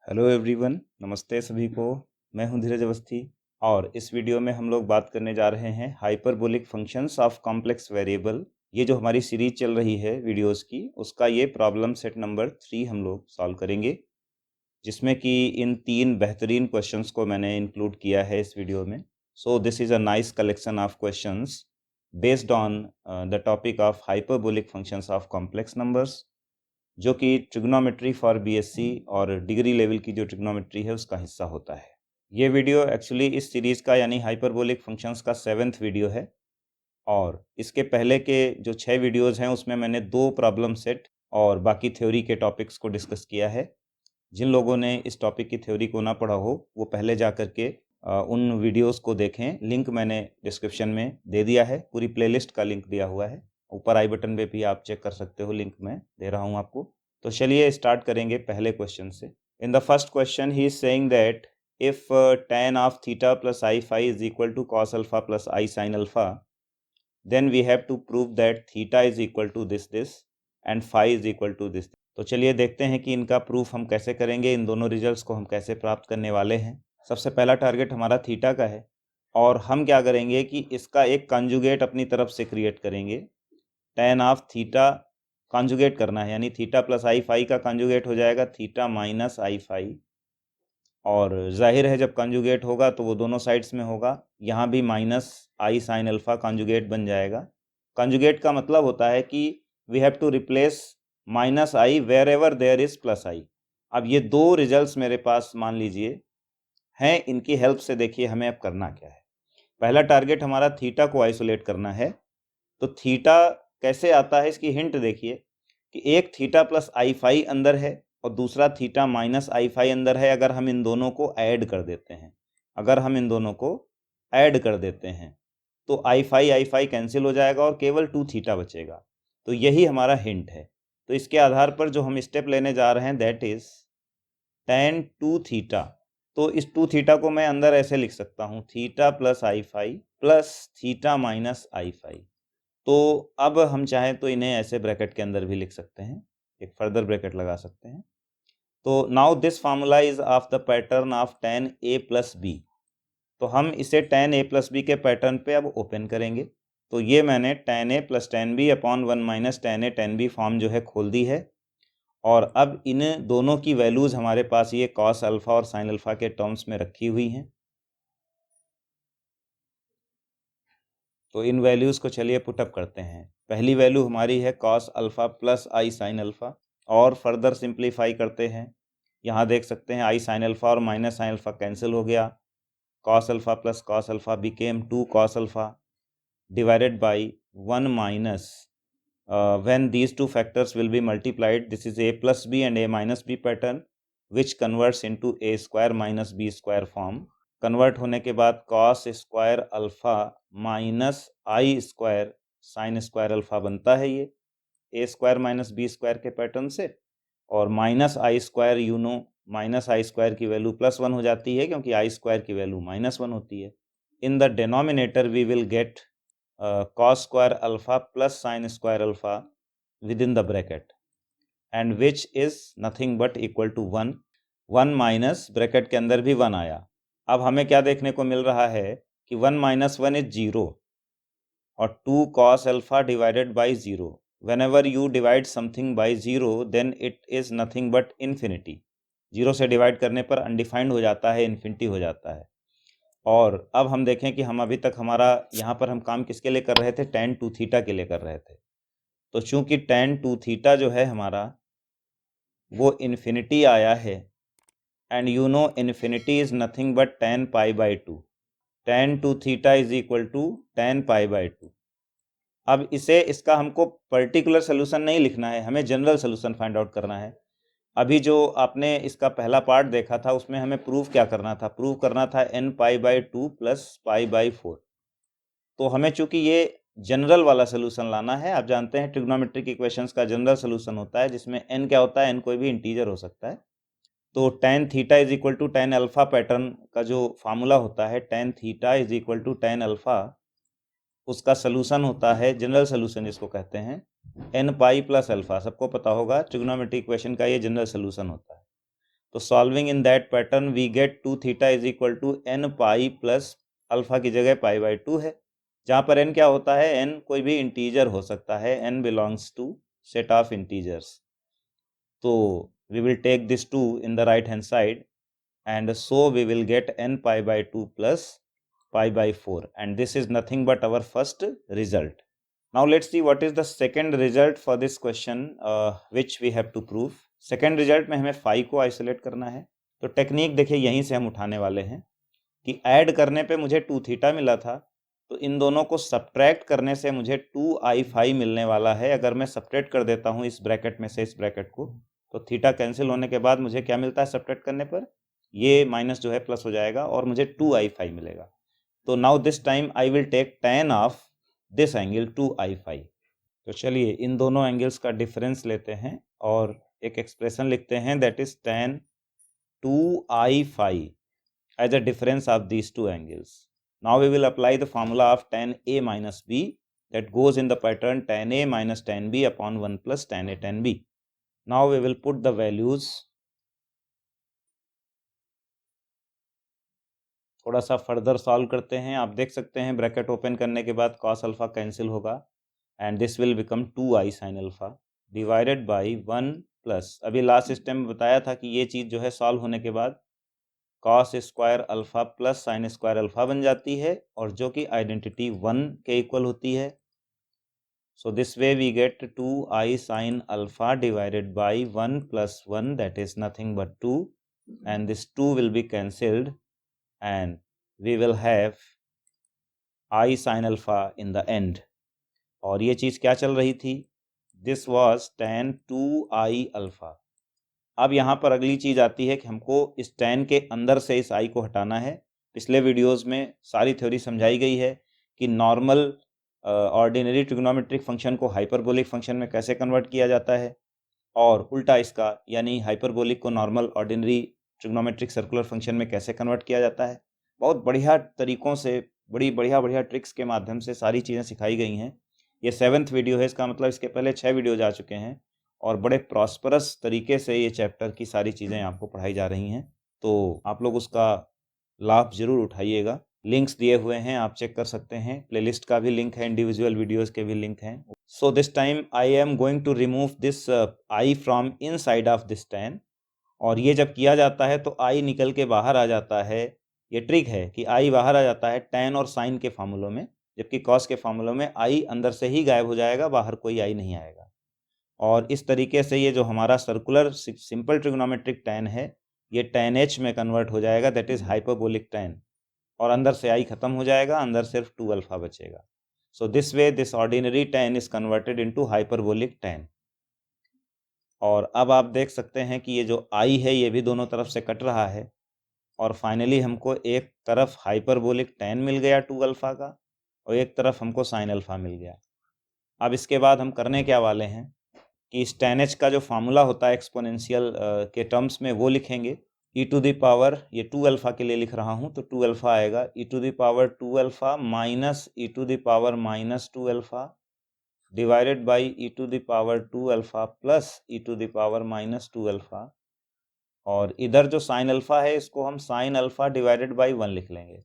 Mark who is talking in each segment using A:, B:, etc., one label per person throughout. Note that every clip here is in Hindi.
A: हेलो एवरीवन, नमस्ते सभी को। मैं हूं धीरज अवस्थी और इस वीडियो में हम लोग बात करने जा रहे हैं hyperbolic functions of complex variable. ये जो हमारी सीरीज चल रही है वीडियोस की, उसका ये प्रॉब्लम सेट नंबर 3 हम लोग सॉल्व करेंगे, जिसमें कि इन 3 बेहतरीन क्वेश्चंस को मैंने इंक्लूड किया है इस वीडियो में। So this is a nice collection of questions based on the topic of hyperbolic functions of complex numbers, जो कि ट्रिग्नोमेट्री फॉर बीएससी और डिग्री लेवल की जो ट्रिग्नोमेट्री है उसका हिस्सा होता है। ये वीडियो एक्चुअली इस सीरीज़ का यानी हाइपरबोलिक फंक्शंस का 7th वीडियो है और इसके पहले के जो 6 वीडियोज़ हैं उसमें मैंने 2 प्रॉब्लम सेट और बाकी थ्योरी के टॉपिक्स को डिस्कस किया है। जिन लोगों ने इस टॉपिक की थ्योरी को ना पढ़ा हो वो पहले जा कर के उन वीडियोज़ को देखें। लिंक मैंने डिस्क्रिप्शन में दे दिया है, पूरी प्लेलिस्ट का लिंक दिया हुआ है। ऊपर आई बटन पे भी आप चेक कर सकते हो, लिंक मैं दे रहा हूँ आपको। तो चलिए स्टार्ट करेंगे पहले क्वेश्चन से। In the first question he is saying that if tan of theta plus i phi is equal to cos alpha plus i sine alpha, then we have to prove that theta is equal to this and phi is equal to this. तो चलिए देखते हैं कि इनका प्रूफ हम कैसे करेंगे, इन दोनों रिजल्ट्स को हम कैसे प्राप्त करने वाले हैं। सबसे पहला टारगेट हमारा थीटा का है और हम क्या करेंगे कि इसका एक कंजुगेट अपनी तरफ से क्रिएट करेंगे। tan ऑफ थीटा कंजुगेट करना है, यानी थीटा प्लस आई फाई का कंजुगेट हो जाएगा थीटा माइनस आई फाई। और जाहिर है जब कंजुगेट होगा तो वो दोनों साइड्स में होगा, यहाँ भी minus I sine alpha conjugate बन जाएगा। कंजुगेट का मतलब होता है कि we have to replace minus I wherever there is plus I. अब ये दो रिजल्ट्स मेरे पास मान लीजिए हैं, इनकी हेल्प से देखिए हमें अब करना क्या है। पहला टारगेट हमारा थीटा को आइसोलेट करना है। तो थीटा कैसे आता है इसकी हिंट देखिए कि एक थीटा प्लस आई फाई अंदर है और दूसरा थीटा माइनस आई फाई अंदर है। अगर हम इन दोनों को ऐड कर देते हैं, तो आई फाई कैंसिल हो जाएगा और केवल 2 थीटा बचेगा। तो यही हमारा हिंट है। तो इसके आधार पर जो हम स्टेप लेने जा रहे हैं दैट इज tan 2 थीटा। तो इस 2 थीटा को मैं अंदर ऐसे लिख सकता हूँ, theta plus i phi plus theta minus I phi. तो अब हम चाहें तो इन्हें ऐसे ब्रैकेट के अंदर भी लिख सकते हैं, एक फर्दर ब्रैकेट लगा सकते हैं। तो now this formula is of the pattern of tan a plus b. तो हम इसे tan a प्लस बी के पैटर्न पे अब ओपन करेंगे। तो ये मैंने tan a plus tan b upon 1 minus tan a tan b form जो है खोल दी है। और अब इन दोनों की वैल्यूज़ हमारे पास ये कॉस अल्फ़ा और साइन अल्फ़ा के टर्म्स में रखी हुई हैं। तो इन वैल्यूज़ को चलिए पुटअप करते हैं। पहली वैल्यू हमारी है cos alpha plus i sine alpha, और फर्दर सिंप्लीफाई करते हैं। यहाँ देख सकते हैं आई साइन अल्फ़ा और माइनस साइन अल्फ़ा कैंसिल हो गया। Cos alpha plus cos alpha became 2 cos alpha divided by 1 minus when these two factors will be multiplied, this is a plus b and a minus b pattern which converts into a square minus b square form। Convert होने के बाद cos square alpha minus i square sine square alpha बनता है ये a square minus b square के पैटर्न से। और minus i square, you know minus i square की वैल्यू प्लस 1 हो जाती है क्योंकि आई स्क्वायर की वैल्यू माइनस 1 होती है। In the denominator we will get cos square alpha plus sin square alpha within the bracket, and which is nothing but equal to 1। 1 minus bracket के अंदर भी 1 आया। अब हमें क्या देखने को मिल रहा है कि 1 माइनस 1 इज 0 और 2 cos alpha divided by 0। whenever you divide something by 0 then it is nothing but infinity। 0 से डिवाइड करने पर अनडिफाइंड हो जाता है, इन्फिनिटी हो जाता है। और अब हम देखें कि हम अभी तक हमारा यहाँ पर हम काम किसके लिए कर रहे थे, tan 2 थीटा के लिए कर रहे थे। तो चूंकि tan 2 थीटा जो है हमारा वो इन्फिनिटी आया है, and you know infinity is nothing but tan pi by 2। tan 2 theta is equal to tan pi by 2। अब इसका हमको पर्टिकुलर सोल्यूशन नहीं लिखना है, हमें जनरल सोल्यूशन फाइंड आउट करना है। अभी जो आपने इसका पहला पार्ट देखा था उसमें हमें प्रूव क्या करना था, प्रूव करना था n pi by 2 plus pi by 4। तो हमें चूंकि ये जनरल वाला सोल्यूशन लाना है, आप जानते हैं ट्रिग्नोमेट्रिक इक्वेशंस का जनरल सोल्यूशन होता है जिसमें n क्या होता है, n कोई भी इंटीजर हो सकता है। तो tan theta is equal to tan alpha pattern का जो फार्मूला होता है, tan theta is equal to tan alpha, उसका सोल्यूशन होता है, जनरल सोल्यूशन जिसको कहते हैं n पाई प्लस अल्फा। सबको पता होगा ट्रिग्नोमेट्रिक इक्वेशन का ये जनरल सोल्यूशन होता है। तो solving in that pattern we get 2 theta is equal to n pi plus alpha की जगह पाई बाई 2 है, जहाँ पर n क्या होता है, n कोई भी इंटीजर हो सकता है, n belongs to set of integers. तो we will take this 2 in the right hand side and so we will get n pi by 2 plus pi by 4 and this is nothing but our first result. Now let's see what is the second result for this question which we have to prove. Second result में हमें phi को isolate करना है। तो टेक्निक देखिए यहीं से हम उठाने वाले हैं कि ऐड करने पे मुझे 2 थीटा मिला था, तो इन दोनों को सब्ट्रैक्ट करने से मुझे 2i phi मिलने वाला है। अगर मैं सब्ट्रैक्ट कर देता हूँ इस ब्रैकेट में से इस ब्रैकेट को, तो थीटा कैंसिल होने के बाद मुझे क्या मिलता है सब्ट्रैक्ट करने पर, ये माइनस जो है प्लस हो जाएगा और मुझे 2i phi मिलेगा। तो now this time I will take tan of this angle 2i phi। तो चलिए इन दोनों एंगल्स का डिफरेंस लेते हैं और एक एक्सप्रेशन लिखते हैं that is tan 2i phi as a difference of these two angles. Now we will apply the formula of tan a minus b that goes in the pattern tan a minus tan b upon 1 plus tan a tan b. Now we will put the values। थोड़ा सा फर्दर सॉल्व करते हैं। आप देख सकते हैं ब्रैकेट ओपन करने के बाद cos अल्फा कैंसिल होगा and this will become 2i sin alpha divided by 1 plus, अभी लास्ट स्टेप में बताया था कि ये चीज़ जो है सॉल्व होने के बाद cos square alpha plus sign square alpha बन जाती है और जो कि आइडेंटिटी 1 के इक्वल होती है। So this way we get 2i sin alpha divided by 1 plus 1 that is nothing but 2 and this 2 will be cancelled and we will have I sin alpha in the end। और ये चीज़ क्या चल रही थी, this was tan 2i alpha। अब यहाँ पर अगली चीज़ आती है कि हमको इस tan के अंदर से इस i को हटाना है। पिछले वीडियोस में सारी थ्योरी समझाई गई है कि नॉर्मल ऑर्डिनरी ट्रिग्नोमेट्रिक फंक्शन को हाइपरबोलिक फंक्शन में कैसे कन्वर्ट किया जाता है और उल्टा इसका यानी हाइपरबोलिक को normal ordinary trigonometric circular function में कैसे कन्वर्ट किया जाता है। बहुत बढ़िया तरीक़ों से बड़ी बढ़िया ट्रिक्स के माध्यम से सारी चीज़ें सिखाई गई हैं। ये 7th वीडियो है, इसका मतलब इसके पहले 6 वीडियोज आ चुके हैं और बड़े प्रॉस्परस तरीके से ये चैप्टर की सारी चीज़ें आपको पढ़ाई जा रही हैं। तो आप लोग उसका लाभ ज़रूर उठाइएगा। लिंक्स दिए हुए हैं, आप चेक कर सकते हैं। प्लेलिस्ट का भी लिंक है, इंडिविजुअल वीडियोज़ के भी लिंक हैं। So this time I am going to remove this i from inside of this tan, और ये जब किया जाता है तो आई निकल के बाहर आ जाता है। ये ट्रिक है कि आई बाहर आ जाता है tan और साइन के फार्मूलों में, जबकि cos के फार्मूलों में आई अंदर से ही गायब हो जाएगा, बाहर कोई आई नहीं आएगा। और इस तरीके से ये जो हमारा सर्कुलर सिंपल ट्रिग्नोमेट्रिक tan है ये tan h में कन्वर्ट हो जाएगा, दैट इज़ हाइपरबोलिक tan, और अंदर से आई ख़त्म हो जाएगा, अंदर सिर्फ 2 अल्फा बचेगा। सो this way this ordinary tan is converted into hyperbolic tan। और अब आप देख सकते हैं कि ये जो आई है ये भी दोनों तरफ से कट रहा है और फाइनली हमको एक तरफ हाइपरबोलिक tan मिल गया 2 अल्फा का और एक तरफ हमको साइन अल्फा मिल गया। अब इसके बाद हम करने क्या वाले हैं कि इस tan h का जो फार्मूला होता है एक्सपोनेंशियल के टर्म्स में वो लिखेंगे। e टू द पावर, ये 2 अल्फा के लिए लिख रहा हूँ तो 2 अल्फा आएगा, e to the power 2 alpha minus e to the power minus 2 alpha divided by e to the power 2 alpha plus e to the power minus 2 alpha, और इधर जो साइन अल्फा है इसको हम साइन अल्फा डिवाइडेड बाई 1 लिख लेंगे,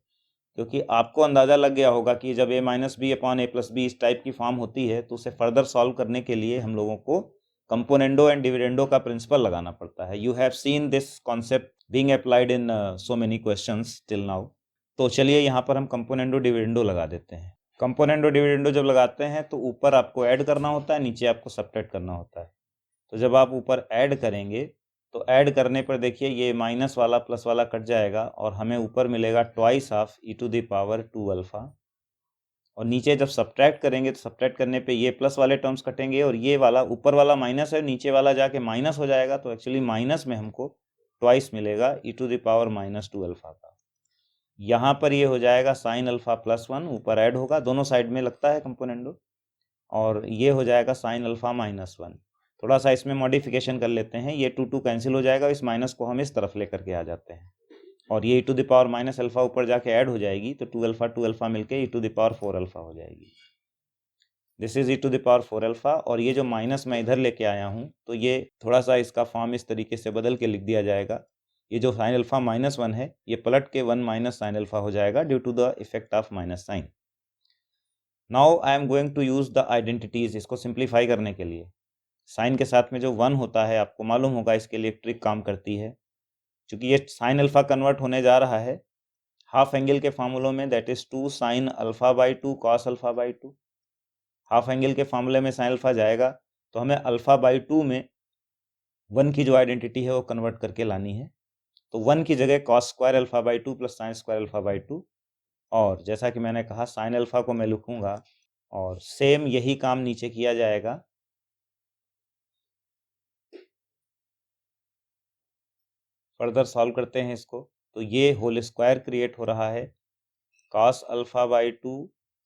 A: क्योंकि आपको अंदाज़ा लग गया होगा कि जब a minus b upon a plus b इस टाइप की फॉर्म होती है तो उसे फर्दर सॉल्व करने के लिए हम लोगों को कंपोनेंडो एंड डिविडेंडो का प्रिंसिपल लगाना पड़ता है। You have seen this concept being applied in so many questions till now. तो चलिए यहाँ पर हम कंपोनेंडो डिविडेंडो लगा देते हैं। कंपोनेंडो डिविडेंडो जब लगाते हैं तो ऊपर आपको ऐड करना होता है, नीचे आपको सब्ट्रैक्ट करना होता है। तो जब आप ऊपर ऐड करेंगे तो ऐड करने पर देखिए ये माइनस वाला प्लस वाला कट जाएगा और हमें ऊपर मिलेगा twice of e to the power 2 alpha, और नीचे जब सब्ट्रैक्ट करेंगे तो सब्ट्रैक्ट करने पे ये प्लस वाले टर्म्स कटेंगे और ये वाला ऊपर वाला माइनस है, नीचे वाला जाके माइनस हो जाएगा, तो एक्चुअली माइनस में हमको ट्वाइस मिलेगा e to the power minus 2 alpha का। यहाँ पर ये हो जाएगा साइन अल्फा प्लस 1, ऊपर ऐड होगा, दोनों साइड में लगता है कंपोनेंडो, और ये हो जाएगा साइन अल्फा माइनस 1। थोड़ा सा इसमें मॉडिफिकेशन कर लेते हैं, ये 2 कैंसिल हो जाएगा, इस माइनस को हम इस तरफ लेकर के आ जाते हैं और ये e to the power minus alpha ऊपर जाके ऐड हो जाएगी, तो 2 अल्फा मिलके e to the power 4 alpha हो जाएगी। This is e to the power 4 alpha, और ये जो माइनस मैं इधर लेके आया हूँ तो ये थोड़ा सा इसका फॉर्म इस तरीके से बदल के लिख दिया जाएगा ये जो साइन अल्फा -1 है ये पलट के 1 माइनस साइन अल्फा हो जाएगा due to the effect of minus sine. Now I am going to use the identities, इसको सिंप्लीफाई करने के लिए। साइन के साथ में जो 1 होता है आपको मालूम होगा इसके लिए एक ट्रिक काम करती है। चूँकि ये साइन अल्फा कन्वर्ट होने जा रहा है हाफ एंगल के फार्मूलों में, that is 2 sine alpha by 2 cos alpha by 2। Half angle के फार्मूले में साइन अल्फा जाएगा तो हमें अल्फा बाई 2 में 1 की जो आइडेंटिटी है वो कन्वर्ट करके लानी है। तो 1 की जगह cos square alpha by 2 plus sign square alpha by 2, और जैसा कि मैंने कहा साइन अल्फा को मैं लिखूंगा और सेम यही काम नीचे किया जाएगा। फर्दर सॉल्व करते हैं इसको, तो ये होल स्क्वायर क्रिएट हो रहा है cos alpha by 2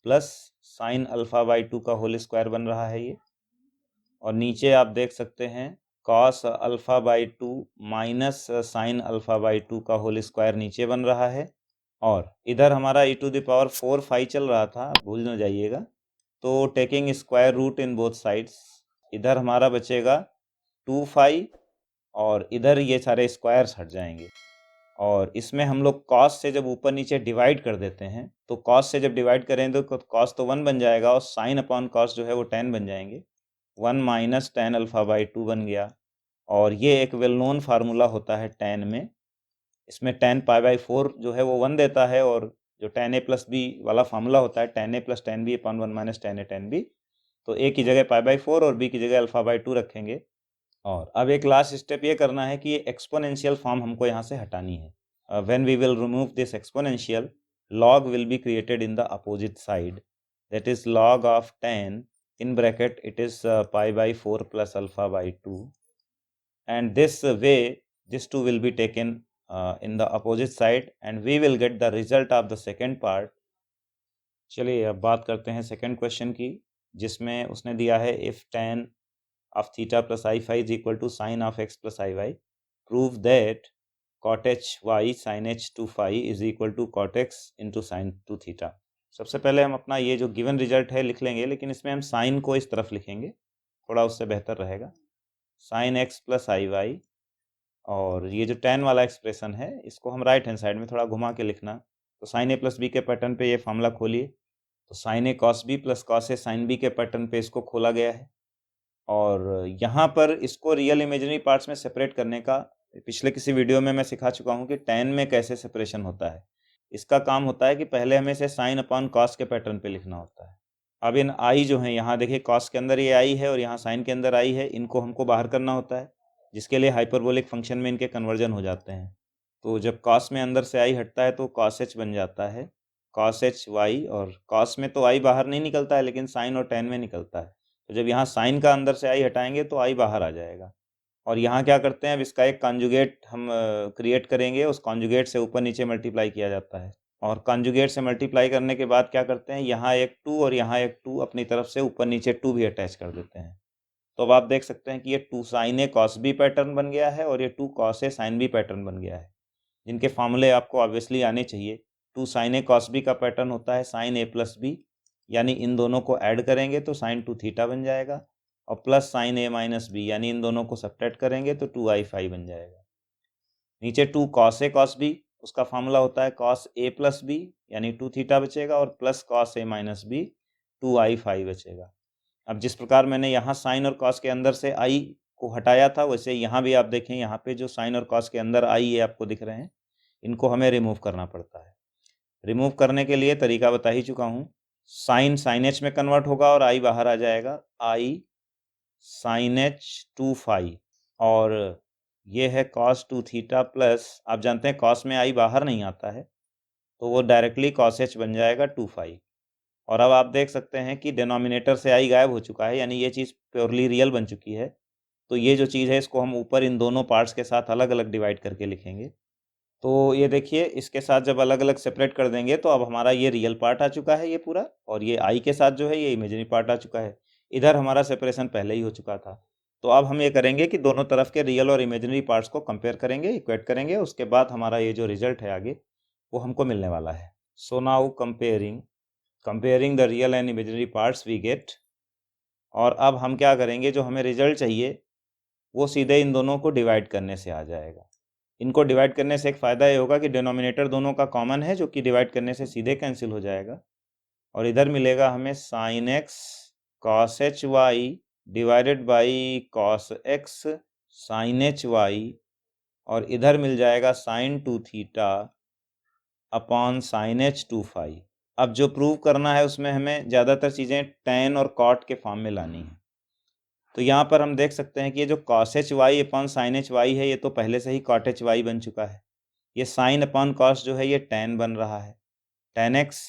A: plus sine alpha by 2 का होल स्क्वायर बन रहा है ये, और नीचे आप देख सकते हैं cos alpha by 2 minus sine alpha by 2 का होल स्क्वायर नीचे बन रहा है, और इधर हमारा e to the power 4 phi चल रहा था, भूल न जाइएगा। तो taking square root in both sides, इधर हमारा बचेगा 2 फाई और इधर ये सारे स्क्वायर्स हट जाएंगे, और इसमें हम लोग कॉस से जब ऊपर नीचे डिवाइड कर देते हैं तो कॉस से जब डिवाइड करें तो कॉस तो 1 बन जाएगा और साइन अपॉन कॉस जो है वो 10 बन जाएंगे। 1 माइनस टेन अल्फा बाई 2 बन गया, और ये एक वेल नोन फार्मूला होता है टेन में। इसमें टेन पाई बाई 4 जो है वो 1 देता है, और जो टेन ए प्लस बी वाला फार्मूला होता है tan A plus tan B upon 1 minus tan A tan B, तो ए की जगह पाई बाई 4 और बी की जगह अल्फा बाई 2 रखेंगे। और अब एक लास्ट स्टेप ये करना है कि ये एक्सपोनेंशियल फॉर्म हमको यहाँ से हटानी है। When we will remove this exponential, log will be created in the opposite side, that is log of 10 in bracket it is pi by 4 plus alpha by 2, and this way this 2 will be taken in the opposite side and we will get the result of the second part। चलिए अब बात करते हैं सेकंड क्वेश्चन की, जिसमें उसने दिया है if tan of theta plus I phi is equal to sin of x plus I y, prove that cot h y sin h 2 phi is equal to cot x into sin 2 theta। सबसे पहले हम अपना ये जो गिवन रिजल्ट है लिख लेंगे, लेकिन इसमें हम साइन को इस तरफ लिखेंगे, थोड़ा उससे बेहतर रहेगा। Sine x plus i Y, और ये जो टेन वाला एक्सप्रेशन है इसको हम राइट हैंड साइड में थोड़ा घुमा के लिखना। तो साइन ए प्लस बी के पैटर्न पे ये फार्मूला खोलिए, तो sign A cos B plus cos A sine B के पैटर्न पे इसको खोला गया है, और यहाँ पर इसको रियल इमेजिनरी पार्ट्स में सेपरेट करने का पिछले किसी वीडियो में मैं सिखा चुका हूँ कि टेन में कैसे सेपरेशन होता है। इसका काम होता है कि पहले हमें इसे साइन अपॉन कॉस के पैटर्न पे लिखना होता है। अब इन आई जो है, यहाँ देखिए कॉस के अंदर ये आई है और यहाँ साइन के अंदर आई है, इनको हमको बाहर करना होता है, जिसके लिए हाइपरबोलिक फंक्शन में इनके कन्वर्जन हो जाते हैं। तो जब कॉस में अंदर से आई हटता है तो कॉस एच बन जाता है, कॉस एच वाई, और कॉस में तो आई बाहर नहीं निकलता है लेकिन साइन और टेन में निकलता है। तो जब यहाँ साइन का अंदर से आई हटाएंगे तो आई बाहर आ जाएगा, और यहाँ क्या करते हैं अब इसका एक कॉन्जुगेट हम क्रिएट करेंगे, उस कॉन्जुगेट से ऊपर नीचे मल्टीप्लाई किया जाता है, और कॉन्जुगेट से मल्टीप्लाई करने के बाद क्या करते हैं यहाँ एक 2 और यहाँ एक 2 अपनी तरफ से ऊपर नीचे 2 भी अटैच कर देते हैं। तो अब आप देख सकते हैं कि ये 2 साइन ए कॉस बी पैटर्न बन गया है और ये 2 cos A sine B pattern बन गया है, जिनके फार्मूले आपको ऑब्वियसली आने चाहिए। 2 साइन ए कॉस बी का पैटर्न होता है साइन ए प्लस बी, यानी इन दोनों को ऐड करेंगे तो साइन 2 थीटा बन जाएगा, और प्लस साइन ए माइनस बी, यानी इन दोनों को सब्ट्रैक्ट करेंगे तो 2 आई फाई बन जाएगा। नीचे 2 कॉस ए कॉस बी, उसका फार्मूला होता है कॉस ए प्लस बी, यानी 2 थीटा बचेगा, और plus cos A minus B 2 I phi बचेगा। अब जिस प्रकार मैंने यहाँ साइन और कॉस के अंदर से आई को हटाया था, वैसे यहाँ भी आप देखें यहाँ पे जो साइन और कॉस के अंदर आई ये आपको दिख रहे हैं, इनको हमें रिमूव करना पड़ता है। रिमूव करने के लिए तरीका बता ही चुका हूँ, साइन साइन एच में कन्वर्ट होगा और आई बाहर आ जाएगा, आई साइन एच 2 फाई, और ये है कॉस 2 थीटा प्लस, आप जानते हैं कॉस में आई बाहर नहीं आता है तो वो डायरेक्टली कॉस एच बन जाएगा 2 फाई। और अब आप देख सकते हैं कि डिनोमिनेटर से आई गायब हो चुका है, यानी ये चीज़ प्योरली रियल बन चुकी है। तो ये जो चीज़ है इसको हम ऊपर इन दोनों पार्ट्स के साथ अलग अलग डिवाइड करके लिखेंगे। तो ये देखिए इसके साथ जब अलग अलग सेपरेट कर देंगे तो अब हमारा ये रियल पार्ट आ चुका है ये पूरा, और ये आई के साथ जो है ये इमेजिनरी पार्ट आ चुका है। इधर हमारा सेपरेशन पहले ही हो चुका था। तो अब हम ये करेंगे कि दोनों तरफ के रियल और इमेजिनरी पार्ट्स को कंपेयर करेंगे, इक्वेट करेंगे, उसके बाद हमारा ये जो रिजल्ट है आगे वो हमको मिलने वाला है। So now comparing the real and imaginary parts we get, और अब हम क्या करेंगे, जो हमें रिजल्ट चाहिए वो सीधे इन दोनों को डिवाइड करने से आ जाएगा। इनको डिवाइड करने से एक फ़ायदा ये होगा कि डिनोमिनेटर दोनों का कॉमन है, जो कि डिवाइड करने से सीधे कैंसिल हो जाएगा, और इधर मिलेगा हमें sine x cos h y divided by cos x sine h y, और इधर मिल जाएगा sine two theta upon sine h two phi. अब जो प्रूव करना है उसमें हमें ज़्यादातर चीज़ें टैन और कॉट के फॉर्म में लानी है। तो यहाँ पर हम देख सकते हैं कि ये जो cos h y upon sine h y है, ये तो पहले से ही कॉट एच वाई बन चुका है। ये साइन अपॉन कॉस जो है ये टैन बन रहा है, टैन एक्स।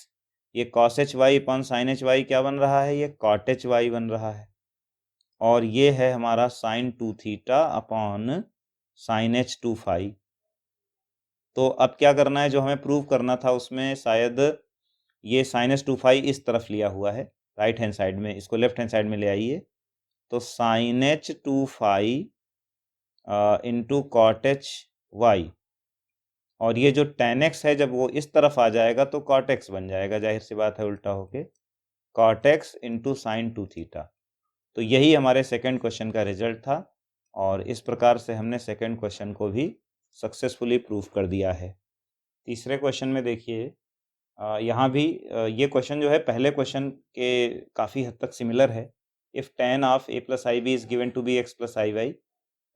A: ये cos h y upon sine h y क्या बन रहा है, ये कॉट एच वाई बन रहा है। और ये है हमारा sine two theta upon sine h two phi. तो अब क्या करना है, जो हमें प्रूव करना था उसमें शायद ये साइन एच टू फाई इस तरफ लिया हुआ है, राइट हैंड साइड में, इसको लेफ्ट हैंड साइड में ले आइए। तो sine h two phi into cot h y, और ये जो tan x है जब वो इस तरफ आ जाएगा तो cot x बन जाएगा, जाहिर सी बात है उल्टा होके, cot x into sine two theta. तो यही हमारे सेकंड क्वेश्चन का रिजल्ट था, और इस प्रकार से हमने सेकंड क्वेश्चन को भी सक्सेसफुली प्रूफ कर दिया है। तीसरे क्वेश्चन में देखिए, यहाँ भी ये क्वेश्चन जो है पहले क्वेश्चन के काफ़ी हद तक सिमिलर है। If tan of a plus i b is given to be x plus i y,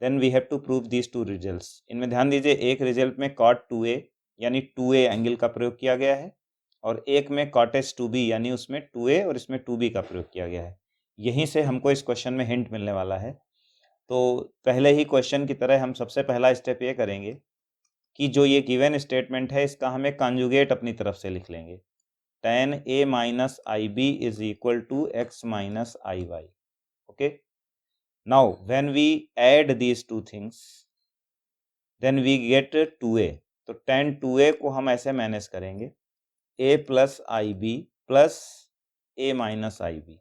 A: then we have to prove these two results. इनमें ध्यान दीजिए, एक रिजल्ट में cot 2a यानी 2a एंगल का प्रयोग किया गया है, और एक में cot s 2b यानी उसमें 2a और इसमें 2b का प्रयोग किया गया है। यहीं से हमको इस क्वेश्चन में हिंट मिलने वाला है। तो पहले ही क्वेश्चन की तरह हम सबसे पहला स्टेप ये करेंगे कि जो ये गिवन स्टेटमेंट है इसका हमें कॉन्जुगेट अपनी तरफ से लिख लेंगे। tan a minus i b is equal to x minus i y. Okay, now when we add these two things then we get 2a। तो tan 2a को हम ऐसे मैनेज करेंगे, a plus i b plus a minus i b.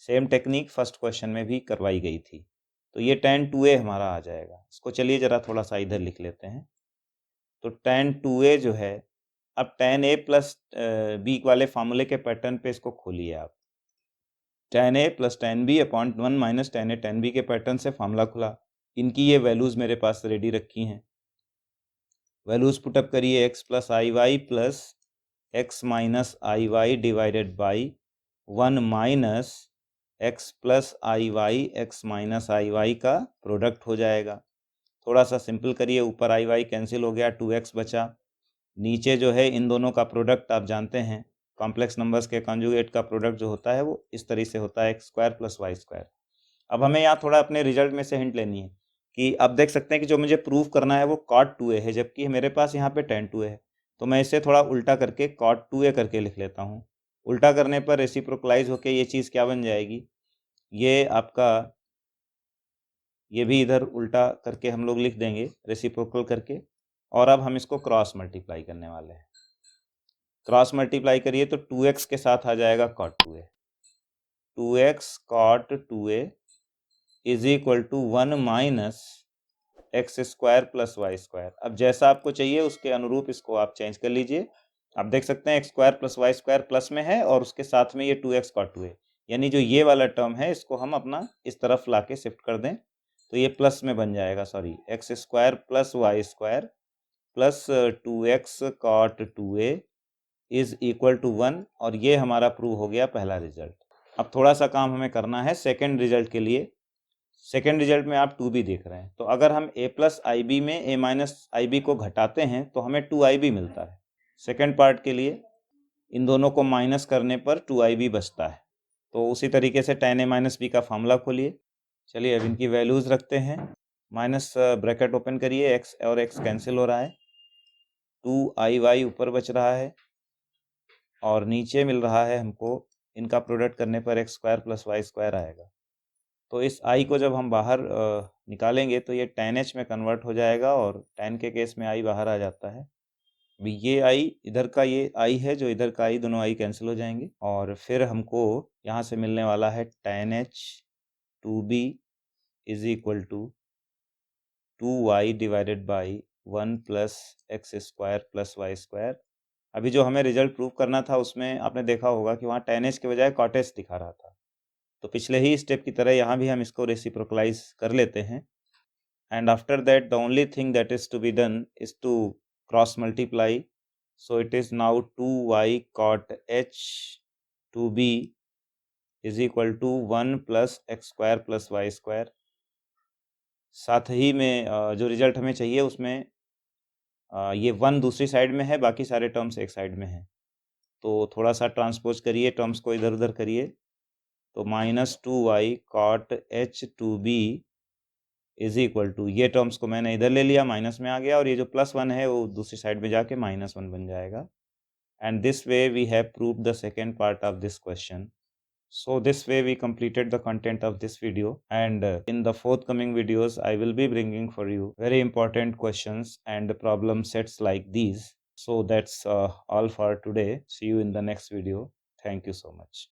A: Same technique first question में भी करवाई गई थी। तो ये tan 2a हमारा आ जाएगा। इसको चलिए ज़रा थोड़ा सा इधर लिख लेते हैं। तो tan 2a जो है, अब tan a प्लस बी वाले फार्मूले के पैटर्न पे इसको खोलिए आप। tan a plus tan b upon 1 minus tan a tan b के पैटर्न से फार्मूला खुला। इनकी ये वैल्यूज़ मेरे पास रेडी रखी हैं। वैल्यूज़ पुटअप करिए, x plus i y plus x minus i y divided by 1 minus x plus i y x minus i y का प्रोडक्ट हो जाएगा। थोड़ा सा सिंपल करिए, ऊपर आई वाई कैंसिल हो गया, 2x बचा। नीचे जो है इन दोनों का प्रोडक्ट आप जानते हैं, कॉम्प्लेक्स नंबर्स के कॉन्जुगेट का प्रोडक्ट जो होता है वो इस तरह से होता है, x square plus y square. अब हमें यहाँ थोड़ा अपने रिजल्ट में से हिंट लेनी है कि अब देख सकते हैं कि जो मुझे प्रूव करना है वो cot 2a है, जबकि मेरे पास यहाँ पे tan 2a है। तो मैं इसे थोड़ा उल्टा करके cot 2a करके लिख लेता हूँ। उल्टा करने पर रेसिप्रोकलाइज होके ये चीज़ क्या बन जाएगी, ये आपका, ये भी इधर उल्टा करके हम लोग लिख देंगे रेसिप्रोकल करके। और अब हम इसको क्रॉस मल्टीप्लाई करने वाले हैं। क्रॉस मल्टीप्लाई करिए तो 2x के साथ आ जाएगा cot 2a। 2x cot 2a is equal to 1 minus x square plus y square. अब जैसा आपको चाहिए उसके अनुरूप इसको आप चेंज कर लीजिए। आप देख सकते हैं x square plus y square plus में है, और उसके साथ में ये 2x cot 2a, यानी जो ये वाला टर्म है इसको हम अपना इस तरफ ला के शिफ्ट कर दें तो ये प्लस में बन जाएगा, sorry, x square plus y square plus 2x cot 2a is equal to 1। और ये हमारा प्रूव हो गया पहला रिजल्ट। अब थोड़ा सा काम हमें करना है सेकेंड रिजल्ट के लिए। सेकेंड रिजल्ट में आप 2b देख रहे हैं, तो अगर हम a प्लस आई बी में a माइनस आई बी को घटाते हैं तो हमें 2ib मिलता है। सेकेंड पार्ट के लिए इन दोनों को माइनस करने पर 2ib बचता है। तो उसी तरीके से tan a माइनस बी का फार्मूला खोलिए। चलिए अब इनकी वैल्यूज़ रखते हैं। माइनस ब्रैकेट ओपन करिए, x और x कैंसिल हो रहा है, 2iy ऊपर बच रहा है, और नीचे मिल रहा है हमको, इनका प्रोडक्ट करने पर x square plus y square आएगा। तो इस i को जब हम बाहर निकालेंगे तो ये tan h में कन्वर्ट हो जाएगा, और tan के केस में i बाहर आ जाता है। अभी ये i इधर का, ये i है जो इधर का i, दोनों i कैंसिल हो जाएंगे, और फिर हमको यहाँ से मिलने वाला है tan h 2b is equal to 2y divided by 1 plus x square plus y square. अभी जो हमें रिजल्ट प्रूव करना था उसमें आपने देखा होगा कि वहाँ tan h के बजाय cot h दिखा रहा था। तो पिछले ही स्टेप की तरह यहाँ भी हम इसको रेसिप्रोकलाइज कर लेते हैं। and after that the only thing that is to be done is to cross multiply. So it is now 2y cot h 2b is equal to 1 plus x square plus y square। साथ ही में जो रिजल्ट हमें चाहिए उसमें ये 1 दूसरी साइड में है, बाकी सारे टर्म्स एक साइड में हैं। तो थोड़ा सा ट्रांसपोज करिए, टर्म्स को इधर उधर करिए। तो -2y cot h2b is equal to, ये टर्म्स को मैंने इधर ले लिया, माइनस में आ गया, और ये जो +1 है वो दूसरी साइड में जाके -1 बन जाएगा। And this way we have proved the second part of this question. So this way we completed the content of this video, and in the forthcoming videos I will be bringing for you very important questions and problem sets like these. So that's all for today. See you in the next video. Thank you so much.